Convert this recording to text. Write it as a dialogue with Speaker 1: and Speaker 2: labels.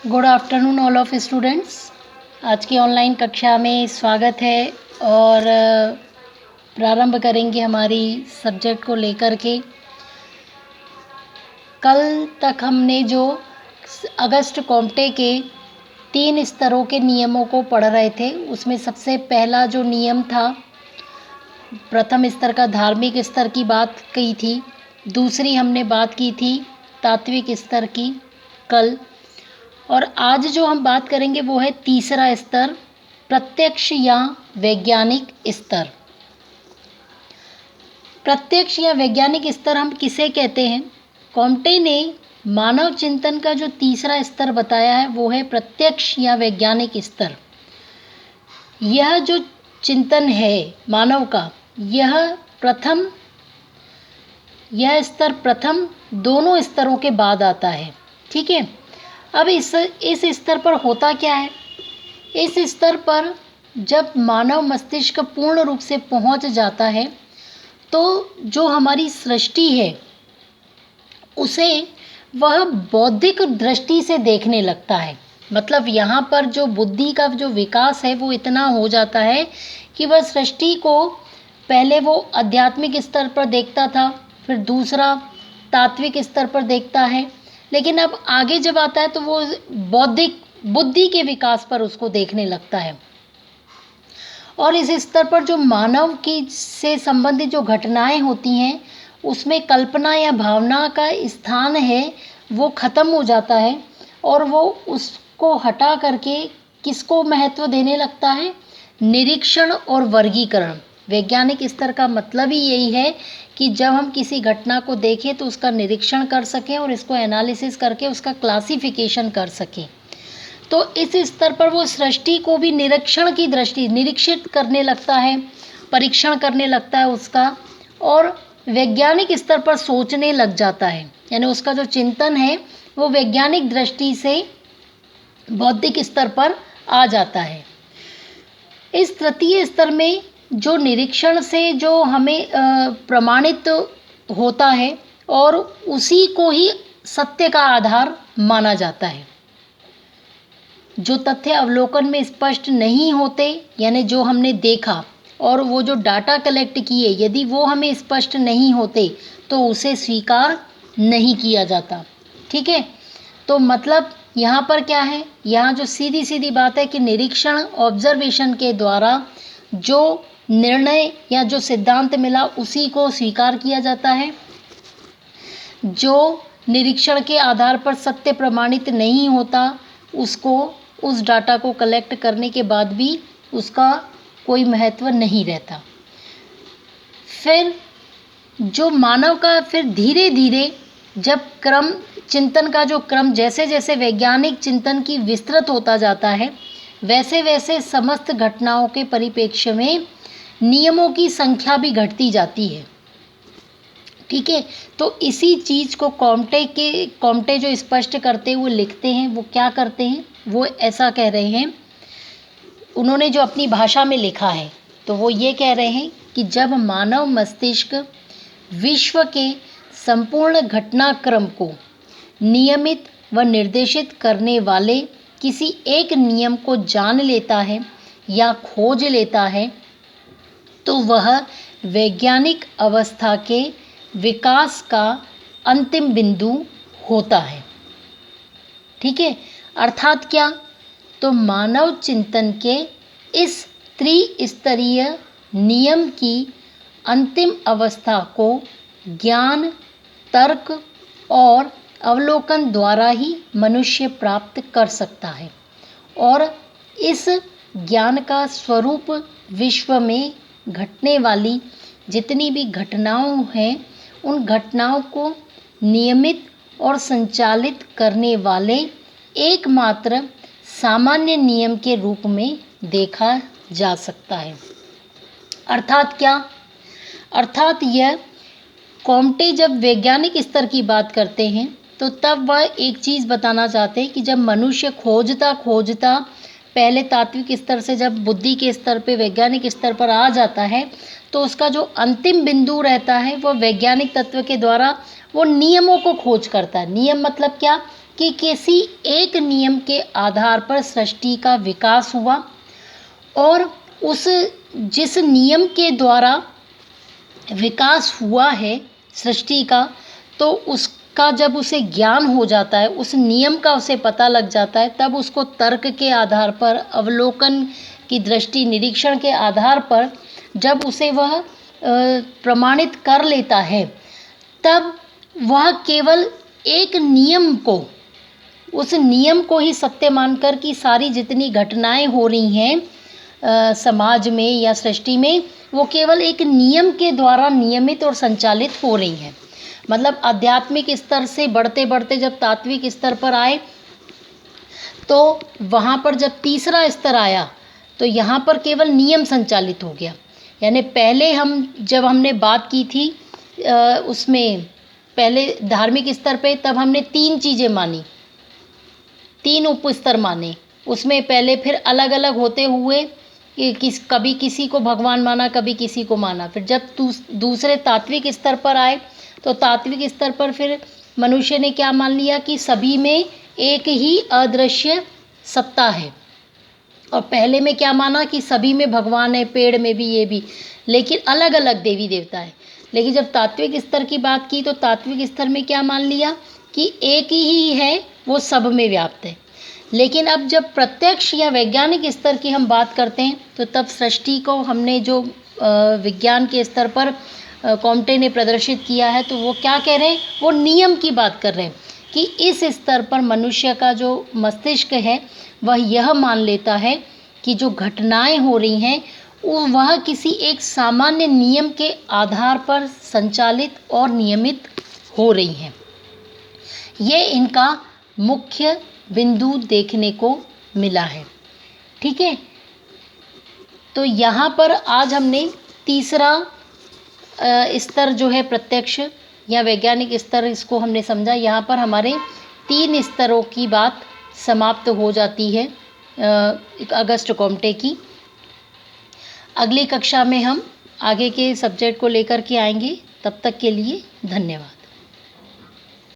Speaker 1: Good afternoon all of students. आज की online कक्षा में स्वागत है और प्रारंभ करेंगे हमारी सब्जेक्ट को लेकर के। कल तक हमने जो अगस्ट कॉम्टे के 3 स्तरों के नियमों को पढ़ रहे थे, उसमें सबसे पहला जो नियम था, प्रथम स्तर का धार्मिक स्तर की बात की थी। दूसरी हमने बात की थी तात्विक स्तर की कल, और आज जो हम बात करेंगे वो है तीसरा स्तर, प्रत्यक्ष या वैज्ञानिक स्तर। प्रत्यक्ष या वैज्ञानिक स्तर हम किसे कहते हैं? कॉम्टे ने मानव चिंतन का जो तीसरा स्तर बताया है वो है प्रत्यक्ष या वैज्ञानिक स्तर। यह जो चिंतन है मानव का, यह स्तर प्रथम दोनों स्तरों के बाद आता है। ठीक है, अब इस स्तर पर होता क्या है? इस स्तर पर जब मानव मस्तिष्क पूर्ण रूप से पहुंच जाता है तो जो हमारी सृष्टि है उसे वह बौद्धिक दृष्टि से देखने लगता है। मतलब यहाँ पर जो बुद्धि का जो विकास है वो इतना हो जाता है कि वह सृष्टि को पहले वो आध्यात्मिक स्तर पर देखता था, फिर दूसरा तात्विक स्तर पर देखता है, लेकिन अब आगे जब आता है तो वो बौद्धिक बुद्धि के विकास पर उसको देखने लगता है। और इस स्तर पर जो मानव की से संबंधित जो घटनाएं होती हैं उसमें कल्पना या भावना का स्थान है वो ख़त्म हो जाता है और वो उसको हटा करके किसको महत्व देने लगता है? निरीक्षण और वर्गीकरण। वैज्ञानिक स्तर का मतलब ही यही है कि जब हम किसी घटना को देखें तो उसका निरीक्षण कर सकें और इसको एनालिसिस करके उसका क्लासिफिकेशन कर सकें। तो इस स्तर पर वो सृष्टि को भी निरीक्षण की दृष्टि निरीक्षित करने लगता है, परीक्षण करने लगता है उसका, और वैज्ञानिक स्तर पर सोचने लग जाता है। यानी उसका जो चिंतन है वो वैज्ञानिक दृष्टि से बौद्धिक स्तर पर आ जाता है। इस तृतीय स्तर में जो निरीक्षण से जो हमें प्रमाणित होता है और उसी को ही सत्य का आधार माना जाता है। जो तथ्य अवलोकन में स्पष्ट नहीं होते, यानी जो हमने देखा और वो जो डाटा कलेक्ट किए, यदि वो हमें स्पष्ट नहीं होते तो उसे स्वीकार नहीं किया जाता। ठीक है, तो मतलब यहाँ पर क्या है? यहाँ जो सीधी सीधी बात है कि निरीक्षण ऑब्जर्वेशन के द्वारा जो निर्णय या जो सिद्धांत मिला उसी को स्वीकार किया जाता है। जो निरीक्षण के आधार पर सत्य प्रमाणित नहीं होता उसको, उस डाटा को कलेक्ट करने के बाद भी उसका कोई महत्व नहीं रहता। फिर जो मानव का फिर धीरे धीरे जब चिंतन का जो क्रम जैसे जैसे वैज्ञानिक चिंतन की विस्तृत होता जाता है वैसे वैसे समस्त घटनाओं के परिप्रेक्ष्य में नियमों की संख्या भी घटती जाती है। ठीक है, तो इसी चीज़ को कॉम्टे जो स्पष्ट करते हुए लिखते हैं वो क्या करते हैं? वो ऐसा कह रहे हैं, उन्होंने जो अपनी भाषा में लिखा है तो वो ये कह रहे हैं कि जब मानव मस्तिष्क विश्व के संपूर्ण घटनाक्रम को नियमित व निर्देशित करने वाले किसी एक नियम को जान लेता है या खोज लेता है तो वह वैज्ञानिक अवस्था के विकास का अंतिम बिंदु होता है। ठीक है, अर्थात क्या? तो मानव चिंतन के इस त्रिस्तरीय नियम की अंतिम अवस्था को ज्ञान, तर्क और अवलोकन द्वारा ही मनुष्य प्राप्त कर सकता है, और इस ज्ञान का स्वरूप विश्व में घटने वाली जितनी भी घटनाओं हैं उन घटनाओं को नियमित और संचालित करने वाले एकमात्र सामान्य नियम के रूप में देखा जा सकता है। अर्थात क्या? अर्थात यह कॉम्टे जब वैज्ञानिक स्तर की बात करते हैं तो तब वह एक चीज़ बताना चाहते हैं कि जब मनुष्य खोजता खोजता पहले तात्विक स्तर से जब बुद्धि के स्तर पे वैज्ञानिक स्तर पर आ जाता है तो उसका जो अंतिम बिंदु रहता है वह वैज्ञानिक तत्व के द्वारा वो नियमों को खोज करता है। नियम मतलब क्या? कि किसी एक नियम के आधार पर सृष्टि का विकास हुआ और उस जिस नियम के द्वारा विकास हुआ है सृष्टि का, तो उसका जब उसे ज्ञान हो जाता है, उस नियम का उसे पता लग जाता है, तब उसको तर्क के आधार पर, अवलोकन की दृष्टि, निरीक्षण के आधार पर जब उसे वह प्रमाणित कर लेता है, तब वह केवल एक नियम को, उस नियम को ही सत्य मानकर कि सारी जितनी घटनाएं हो रही हैं समाज में या सृष्टि में, वो केवल एक नियम के द्वारा नियमित और संचालित हो रही हैं। मतलब आध्यात्मिक स्तर से बढ़ते बढ़ते जब तात्विक स्तर पर आए, तो वहाँ पर जब तीसरा स्तर आया तो यहाँ पर केवल नियम संचालित हो गया। यानी पहले जब हमने बात की थी उसमें पहले धार्मिक स्तर पे, तब हमने 3 चीज़ें मानी, 3 उपस्तर माने। उसमें पहले फिर अलग अलग होते हुए कभी किसी को भगवान माना, कभी किसी को माना। फिर जब दूसरे तात्विक स्तर पर आए तो तात्विक स्तर पर फिर मनुष्य ने क्या मान लिया कि सभी में एक ही अदृश्य सत्ता है। और पहले में क्या माना कि सभी में भगवान है, पेड़ में भी, ये भी, लेकिन अलग अलग देवी देवता है। लेकिन जब तात्विक स्तर की बात की तो तात्विक स्तर में क्या मान लिया कि एक ही है, वो सब में व्याप्त है। लेकिन अब जब प्रत्यक्ष या वैज्ञानिक स्तर की हम बात करते हैं तो तब सृष्टि को हमने जो विज्ञान के स्तर पर कॉम्टे ने प्रदर्शित किया है, तो वो क्या कह रहे हैं, वो नियम की बात कर रहे हैं कि इस स्तर पर मनुष्य का जो मस्तिष्क है वह यह मान लेता है कि जो घटनाएं हो रही हैं वह किसी एक सामान्य नियम के आधार पर संचालित और नियमित हो रही हैं। ये इनका मुख्य बिंदु देखने को मिला है। ठीक है, तो यहाँ पर आज हमने तीसरा स्तर जो है प्रत्यक्ष या वैज्ञानिक स्तर, इसको हमने समझा। यहाँ पर हमारे 3 स्तरों की बात समाप्त हो जाती है अगस्ट कॉम्टे की। अगली कक्षा में हम आगे के सब्जेक्ट को लेकर के आएंगे। तब तक के लिए धन्यवाद।